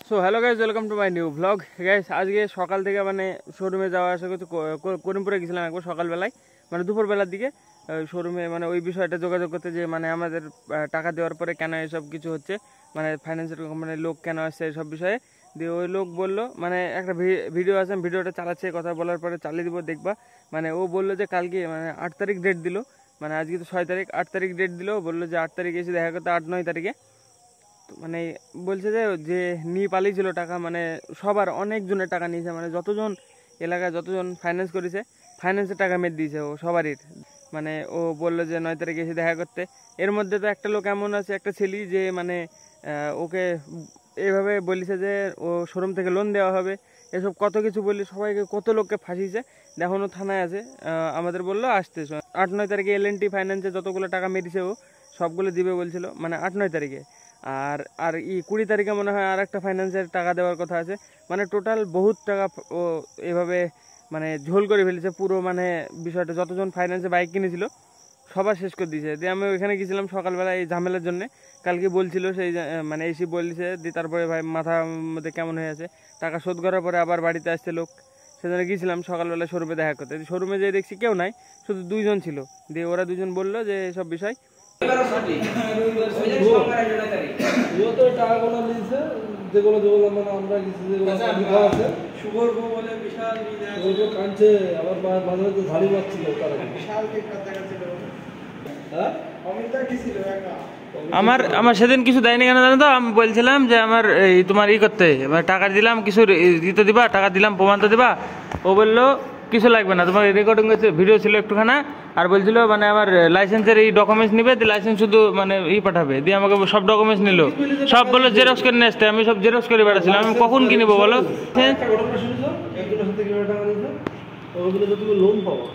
So hello guys, welcome to my new blog. Guys আজকে সকাল থেকে মানে শোরুমে যাওয়া আসা করতে করিমপুরে গেছিলাম একবার সকালবেলায়, মানে দুপুরবেলার দিকে শোরুমে মানে ওই বিষয়টা যোগাযোগ করতে, যে মানে আমাদের টাকা দেওয়ার পরে কেন এসব কিছু হচ্ছে, মানে ফাইন্যান্সের মানে লোক কেন আসছে এসব বিষয়ে। দিয়ে ওই লোক বললো মানে একটা ভিডিও আছে, ভিডিওটা চালাচ্ছে, কথা বলার পরে চালিয়ে দিব দেখবা। মানে ও বললো যে কালকে মানে 8 তারিখ ডেট দিল, মানে আজকে তো 6 তারিখ, 8 তারিখ ডেট দিল, বললো যে 8 তারিখে এসে দেখা করতে 8-9 তারিখে। মানে বলছে যে যে নিয়ে পালিয়েছিল টাকা, মানে সবার অনেকজনের টাকা নিয়েছে, মানে যতজন এলাকায় যতজন ফাইন্যান্স করেছে ফাইন্যান্সের টাকা মেরে দিয়েছে ও সবারই। মানে ও বললো যে 9 তারিখে এসে দেখা করতে। এর মধ্যে তো একটা লোক এমন আছে, একটা ছেলে যে মানে ওকে এইভাবে বলেছে যে ও শোরুম থেকে লোন দেওয়া হবে, এসব কত কিছু বললি, সবাইকে কত লোককে ফাঁসিয়েছে। এখনও থানায় আছে, আমাদের বললো আসতে 8-9 তারিখে L&T ফাইন্যান্সে যতগুলো টাকা মেরেছে ও সবগুলো দিবে বলছিল, মানে 8-9 তারিখে। আর আর 20 তারিখে মনে হয় আর একটা ফাইন্যান্সের টাকা দেওয়ার কথা আছে। মানে টোটাল বহুত টাকা ও এভাবে মানে ঝোল করে ফেলেছে পুরো, মানে বিষয়টা যতজন ফাইন্যান্সে বাইক কিনেছিল সবার শেষ করে দিয়েছে। দিয়ে আমি ওইখানে গেছিলাম সকালবেলা এই ঝামেলার জন্য। কালকে বলছিল সেই মানে এসে বলছে, দিয়ে তারপরে ভাই মাথার মধ্যে কেমন হয়ে আছে, টাকা শোধ করার পরে আবার বাড়িতে আসছে লোক, সেজন্য গিয়েছিলাম সকালবেলা শোরুমে দেখা করতে। শোরুমে যেয়ে দেখছি কেউ নাই, শুধু 2 জন ছিল। দিয়ে ওরা 2 জন বললো যে সব বিষয় যেগুলো মানে আমরা কাঁদছে, আবার মাঝে মাঝে ঝাড়ি মারছিল তারা। আমার সেদিন কিছু দেয়নি কেন জানো তো? আমি বলছিলাম যে আমার এই তোমার করতে, টাকা দিলাম, কিছু দিতে দিবা, টাকা দিলাম, প্রমাণ তো দিবা। ও বললো কিছু লাগবে না, তোমার রেকর্ডিং ভিডিও ছিল একটুখানা, আর বলছিল মানে আমার লাইসেন্সের এই ডকুমেন্টস নিবে, দিয়ে লাইসেন্স শুধু মানে পাঠাবে। দিয়ে আমাকে সব ডকুমেন্টস নিল, সব বললো জেরক্স করে নিয়ে আসতে। আমি সব জেরক্স করে বেড়াচ্ছিলাম, আমি কখন কিনবো বলো? লোন পাবো,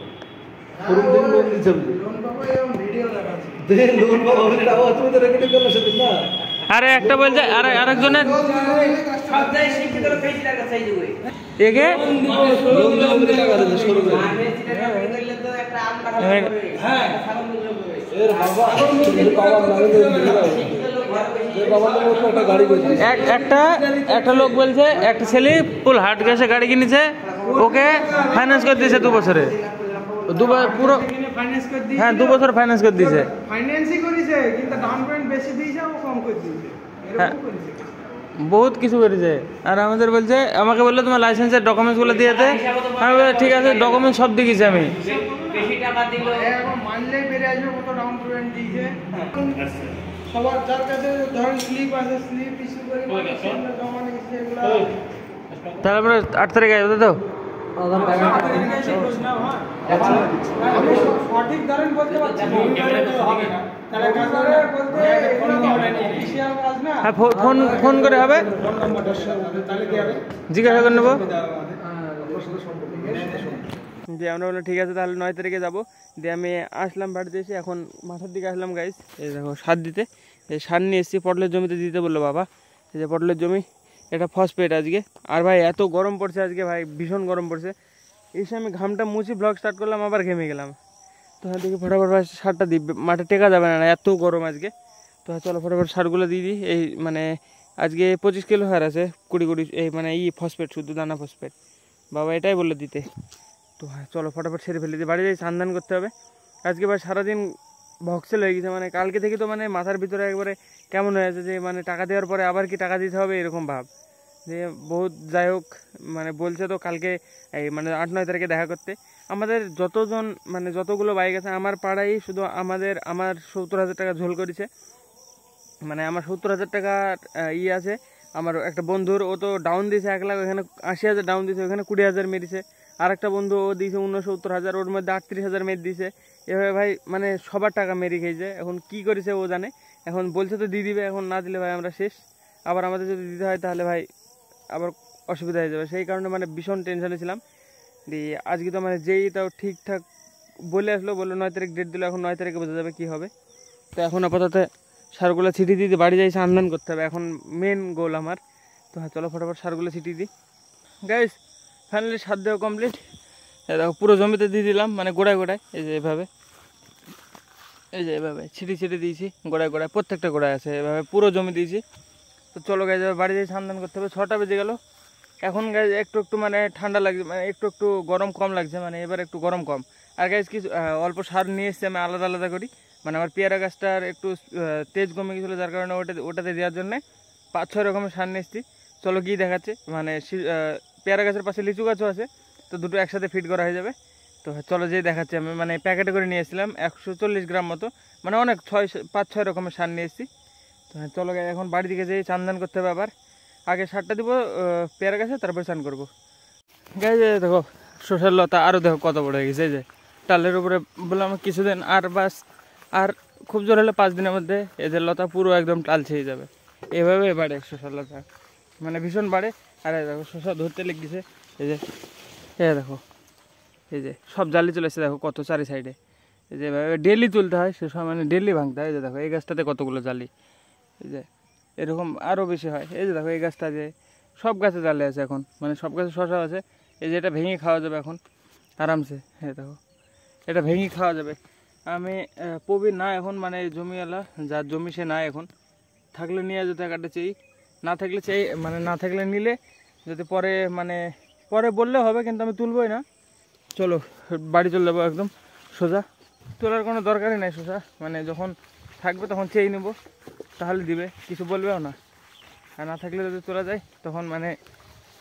আরে একটা বলছে আরেকজনের এগে একটা লোক বলছে একটা ছেলে ফুল হাট গ্যাসে গাড়ি কিনেছে, ওকে ফাইন্যান্স করে দিয়েছে 2 বছরে, পুরো হ্যাঁ 2 বছর ফাইন্যান্স করে দিয়েছে। ফাইন্যান্সই করেছে কিন্তু ডাউন পেমেন্ট বেশি দিয়েছে ও কম করে দিয়েছে, এরকম করেছে, বহুত কিছু করেছে। আর আমাদের বলছে, আমাকে বললো তোমার লাইসেন্সের ডকুমেন্টসগুলো দিয়েতে। আমি বলছি ঠিক আছে, ডকুমেন্টস সব দিয়েছি আমি। বেশি টাকা দিল এখন মানলেই বেড়ে আসবে কত ডাউন পেমেন্ট দিয়েছে। সবার যার কাছে ধরেন স্লিপ আছে, স্লিপ ইস্যু করে জমা নিয়েছে এগুলো। তাহলে আমরা 8 তারিখে আসবো তো? সঠিক ধরেন বলতে পারছি হ্যাঁ, ফোন করে হবে, জিজ্ঞাসা করে নেবো। দিয়ে আমরা বললাম ঠিক আছে তাহলে 9 তারিখে যাবো। দিয়ে আমি আসলাম বাড়িতে এসে, এখন মাঠের দিকে আসলাম গাইস। এই দেখো সার দিতে, এই সার নিয়ে এসেছি পটলের জমিতে দিতে বললো বাবা। এই যে পটলের জমি, এটা ফসফেট আজকে। আর ভাই এত গরম পড়ছে আজকে, ভাই ভীষণ গরম পড়ছে। এসে আমি ঘামটা মুছি ব্লগ স্টার্ট করলাম, আবার ঘেমে গেলাম। তো হ্যাঁ দেখি ফটাফট ভাই সারটা দিই, মাঠে টেকা যাবে না, এত গরম আজকে। তো হ্যাঁ চলো ফটাফট সারগুলো দিয়ে দিই। এই মানে আজকে 25 কিলো সার আছে, 20 এই মানে ফসফেট, শুধু দানা ফসফেট বাবা এটাই বললো দিতে। তো হ্যাঁ চলো ফটাফট সেরে ফেলে দিই, বাড়ি যাই স্নান করতে হবে। আজকে ভাই সারাদিন ভক্সেল হয়ে গেছে, মানে কালকে থেকে তো মানে মাথার ভিতরে একবারে কেমন হয়ে আছে যে মানে টাকা দেওয়ার পরে আবার কি টাকা দিতে হবে এরকম ভাব। যে বহুত যাই হোক, মানে বলছে তো কালকে এই মানে 8-9 তারিখে দেখা করতে। আমাদের যতজন মানে যতগুলো বাইক আছে আমার পাড়ায় শুধু আমার 70,000 টাকা ঝোল করেছে। মানে আমার 70,000 টাকা আছে। আমার একটা বন্ধুর, ও তো ডাউন দিয়েছে 1 লাখ, ওখানে 80,000 ডাউন দিয়েছে, ওখানে 20,000 মেরেছে। আর একটা বন্ধু ও দিয়েছে 69,000, ওর মধ্যে 38,000 মেরে দিয়েছে। এভাবে ভাই মানে সবার টাকা মেরে খেয়েছে। এখন কি করেছে ও জানে, এখন বলছে তো দিয়ে দিবে, এখন না দিলে ভাই আমরা শেষ। আবার আমাদের যদি দিতে হয় তাহলে ভাই আবার অসুবিধা হয়ে যাবে, সেই কারণে মানে ভীষণ টেনশনে ছিলাম। দিয়ে আজকে তো মানে যেই তাও ঠিকঠাক বলে আসলো, বললো 9 তারিখ ডেট দিল, এখন 9 তারিখে বোঝা যাবে কী হবে। তো এখন আপাতত সারগুলো ছিটিয়ে দিতে বাড়ি যাই, স্নান করতে হবে, এখন মেন গোল আমার। তো হ্যাঁ চলো ফটাফট সারগুলো ছিটিয়ে দিই গাইস। ফাইনালি সার দেওয়া কমপ্লিট। দেখো পুরো জমিতে দিয়ে দিলাম, মানে গোড়ায় গোড়ায়, এই যে এভাবে এই যে এভাবে ছিটি ছিটি দিয়েছি গোড়ায় গোড়ায়, প্রত্যেকটা গোড়ায় আছে এভাবে পুরো জমি দিয়েছি। তো চলো গাইজ বাড়ি যেয়ে স্নান করতে হবে। 6টা বেজে গেল। এখন গাইজ একটু একটু মানে ঠান্ডা লাগছে, মানে একটু একটু গরম কম লাগছে, মানে এবার একটু গরম কম। আর গাইজ কিছু অল্প সার নিয়ে এসেছি আমি আলাদা আলাদা করি, মানে আমার পেয়ারা গাছটার একটু তেজ কমে গেছিলো, যার কারণে ওটাতে দেওয়ার জন্যে 5-6 রকমের সার নিয়ে এসেছি। চলো গিয়ে দেখাচ্ছে, মানে পেয়ারা গাছের পাশে লিচু গাছও আছে, তো দুটো একসাথে ফিট করা হয়ে যাবে। তো চলো যেয়ে দেখাচ্ছি। আমি মানে প্যাকেটে করে নিয়ে এসেছিলাম 140 গ্রাম মতো, মানে অনেক 5-6 রকমের সার নিয়ে এসেছি। তো চলো এখন বাড়ি দিকে যেয়ে চান করতে হবে। আবার আগে সারটা দিব পেয়ারা গাছে, তারপরে চান করবো। গাইজ দেখো শসার লতা আরও দেখো কত বড় হয়ে গেছে। এই যে টালের উপরে বললাম কিছুদিন আর বাস, আর খুব জোর হলে 5 দিনের মধ্যে এদের লতা পুরো একদম টাল ছেয়ে যাবে। এভাবে বাড়ে শসার লতা, মানে ভীষণ বাড়ে। আর দেখো শসা ধরতে লেগেছে। এই যে দেখো, এই যে সব জালি চলে এসেছে দেখো কত চারি সাইডে। এই যে এভাবে ডেলি তুলতে হয় শসা, মানে ডেলি ভাঙতে হয়। এই যে দেখো এই গাছটাতে কতগুলো জালি, এই যে এরকম আরও বেশি হয়। এই যে দেখো এই গাছটা, যে সব গাছে জালে আছে এখন, মানে সব গাছে শসা আছে। এই যে এটা ভেঙে খাওয়া যাবে এখন আরামসে। হ্যাঁ দেখো এটা ভেঙে খাওয়া যাবে। আমি প্রবীণ না এখন, মানে জমিওয়ালা যার জমি সে না এখন, থাকলে নিয়ে যেতে একটা চাই, না থাকলে চাই, মানে না থাকলে নিলে যদি পরে, মানে পরে বললে হবে, কিন্তু আমি তুলবই না। চলো বাড়ি চলে যাবো একদম সোজা, তোলার কোনো দরকারই নাই সোজা, মানে যখন থাকবে তখন চেয়ে নেব, তাহলে দিবে, কিছু বলবেও না। আর না থাকলে যদি তোলা যায় তখন মানে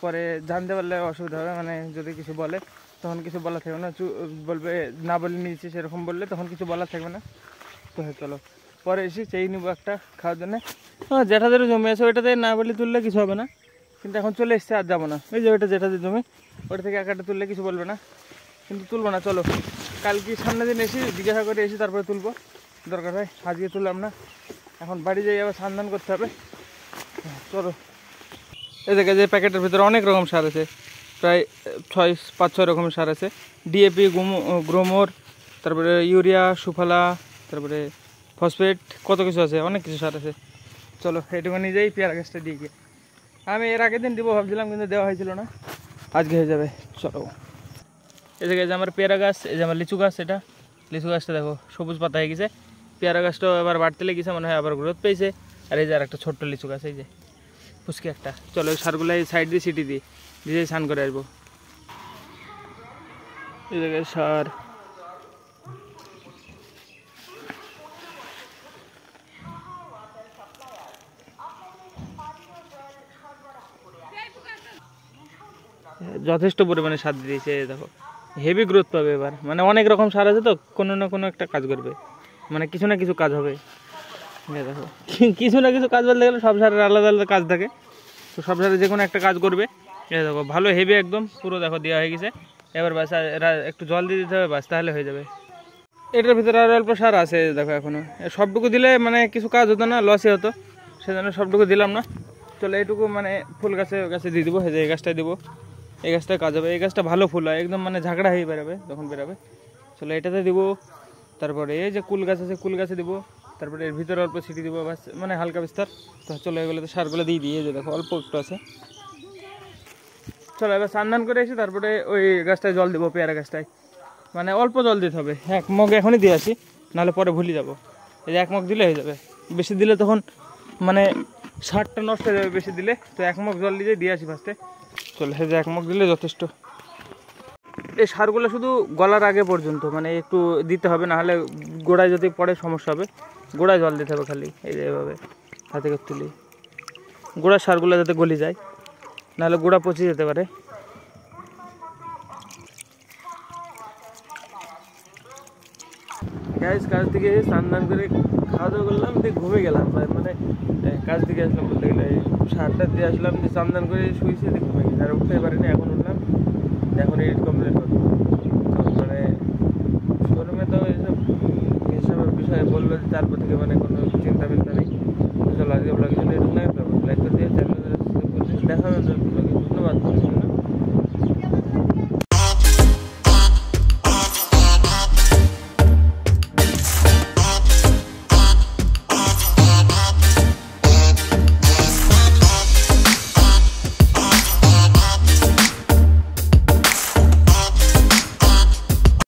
পরে জানতে পারলে অসুবিধা হবে, মানে যদি কিছু বলে তখন কিছু বলা থাকবে না, বলবে না বলে নিয়েছি সেরকম বললে তখন কিছু বলা থাকবে না। তো চলো পরে এসে চেয়ে নিবো একটা খাওয়ার জন্যে। জেঠাদেরও জমি আছে, ওইটাতে না বলে তুললে কিছু হবে না, কিন্তু এখন চলে এসছে আর যাবো না। ওই যে ওইটা জেঠাদের জমি, ওটা থেকে একটা তুললে কিছু বলবে না, কিন্তু তুলবো না। চলো কালকে সামনের দিন এসে জিজ্ঞাসা করে এসে তারপরে তুলবো, দরকার হয়। আজকে তুললাম না, এখন বাড়ি যাই আবার স্নান করতে হবে। চলো এই দেখে যে প্যাকেটের ভিতরে অনেক রকম সার আছে, প্রায় 5-6 রকমের সার আছে। ডিএপি, গ্রোমোর, তারপরে ইউরিয়া, সুফলা, তারপরে ফসফেট, কত কিছু আছে, অনেক কিছু সার আছে। চলো এইটুকু নিয়ে যাই পেয়ারা গাছটা দিয়ে গিয়ে। আমি এর আগের দিন দিব ভাবছিলাম, কিন্তু দেওয়া হয়েছিল না, আজকে হয়ে যাবে। চলো এই জায়গায় যে আমার পেয়ারা গাছ, এই যে আমার লিচু গাছ, এটা লিচু গাছটা দেখো সবুজ পাতা হয়ে গেছে। পেয়ারা গাছটাও এবার বাড়তে লেগেছে, মনে হয় আবার গ্রোথ পেয়েছে। আর এই যে আর একটা ছোট্ট লিচু গাছ, এই যে ফুসকি একটা। চলো ওই সারগুলো এই সাইড দিয়ে সিটি দিয়ে দিয়ে স্নান করে আসবো। এই জায়গায় সার, যথেষ্ট পরিমাণে সার দিয়েছে। দেখো হেভি গ্রোথ পাবে এবার, মানে অনেক রকম সার আছে তো, কোনো না কোনো একটা কাজ করবে, মানে কিছু না কিছু কাজ হবে। দেখো কিছু না কিছু কাজ বলতে গেলে সব সারের আলাদা আলাদা কাজ থাকে, তো সব সারে যে কোনো একটা কাজ করবে। এই দেখো ভালো হেভি একদম পুরো দেখো দেওয়া হয়ে গেছে। এবার বাস একটু জল দিয়ে দিতে হবে, বাস তাহলে হয়ে যাবে। এটার ভিতরে আর অল্প সার আছে দেখো এখনো, সবটুকু দিলে মানে কিছু কাজ হতো না, লসই হতো, সেজন্য সবটুকু দিলাম না। চলো এইটুকু মানে ফুল গাছে দিয়ে দেবো। এই গাছটায় দেবো, এই গাছটা কাজ হবে। এই গাছটা ভালো ফুল হয় একদম, মানে ঝাঁকড়া হয়ে বেরোবে যখন বেরোবে। চলো এটাতে দিব। তারপরে এই যে কুল গাছ আছে, কুল গাছে দিব। তারপরে এর ভিতরে অল্প ছিটি দিব, বাস মানে হালকা বিস্তার। তো চলো এগুলোতে সারগুলো দিয়ে দিই, এই যে দেখো অল্প একটু আছে। চলো এবার স্নান করে এসে তারপরে ওই গাছটায় জল দেবো, পেয়ারা গাছটায়, মানে অল্প জল দিতে হবে। 1 মগ এখনই দিয়ে আসি, নাহলে পরে ভুলে যাবো। এই যে 1 মগ দিলে হয়ে যাবে, বেশি দিলে তখন মানে সারটা নষ্ট হয়ে যাবে বেশি দিলে। তো 1 মগ জল দিয়ে আসি ফার্স্টে। চলে এই যে 1 মগ দিলে যথেষ্ট। এই সারগুলো শুধু গলার আগে পর্যন্ত মানে একটু দিতে হবে, নাহলে গোড়ায় যদি পড়ে সমস্যা হবে। গোড়ায় জল দিতে হবে খালি, এই যে এভাবে হাতে করে তুলি, গোড়ার সারগুলো যাতে গলি যায়, নাহলে গোড়া পচে যেতে পারে। গাইস কাজ থেকে স্নান করে খাওয়া দাওয়া করলাম, দিয়ে ঘুমে গেলাম, মানে কাজ থেকে আসলাম বলতে গেলে 7টা দিয়ে আসলাম, দিয়ে স্নান করে শুয়েছি, দিয়ে ঘুমে গেছি। আর উঠতে পারিনি, এখন উঠলাম, এখন এডিট কমপ্লিট করবো। মানে শোরুমে তো এইসবের বিষয়ে বললো যে তারপর থেকে মানে কোনো চিন্তা নেই। চলো আজকে ব্লগের জন্য এটুকু, লাইক করে দিয়ে চ্যানেল দেখা